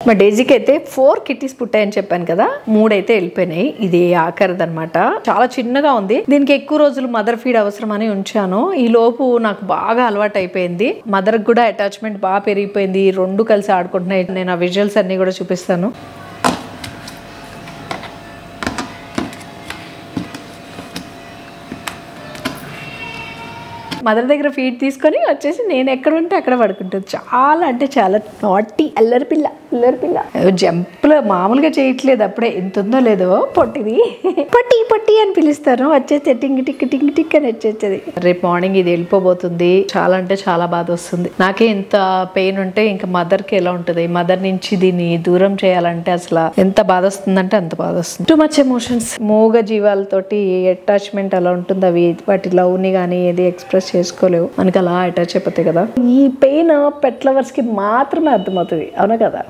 మా డేజీకి అయితే 4 కిటీస్ పుట్టాయని చెప్పాను కదా, 3 అయితే వెళ్ళిపోయినాయి. ఇది ఆఖరిదనమాట. చాలా చిన్నగా ఉంది. దీనికి ఎక్కువ రోజులు మదర్ ఫీడ్ అవసరం అని ఉంచాను. ఈ లోపు నాకు బాగా అలవాటు అయిపోయింది. మదర్ కూడా అటాచ్మెంట్ బాగా పెరిగిపోయింది. 2 కలిసి ఆడుకుంటున్నాయి. నేను ఆ విజువల్స్ అన్ని కూడా చూపిస్తాను. మదర్ దగ్గర ఫీడ్ తీసుకొని వచ్చేసి నేను ఎక్కడ ఉంటే అక్కడ పడుకుంటుంది. చాలా అంటే చాలా నాటి అల్లరి పిల్ల. జంప్లో మామూలుగా చేయట్లేదు. అప్పుడే ఎంత ఉందో లేదో పొట్టిది పొట్టి పొట్టి అని పిలుస్తాను. వచ్చేస్తే టింగ్ టిక్ టింగ్ టిక్ అని వచ్చేది. రేపు మార్నింగ్ ఇది వెళ్ళిపోబోతుంది. చాలా అంటే చాలా బాధ వస్తుంది. నాకే ఇంత పెయిన్ ఉంటే ఇంకా మదర్కి ఎలా ఉంటుంది? మదర్ నుంచి దీన్ని దూరం చేయాలంటే అసలు ఎంత బాధ వస్తుందంటే అంత బాధ వస్తుంది. Too much emotions. మూగ జీవాలతోటి అటాచ్మెంట్ అలా ఉంటుంది. అవి వాటి లవ్ ని కానీ ఏది ఎక్స్ప్రెస్ చేసుకోలేవు. మనకి అలా అటాచ్ అయిపోతాయి కదా. ఈ పెయిన్ పెట్ లవర్స్ కి మాత్రమే అర్థమవుతుంది. అవునా కదా?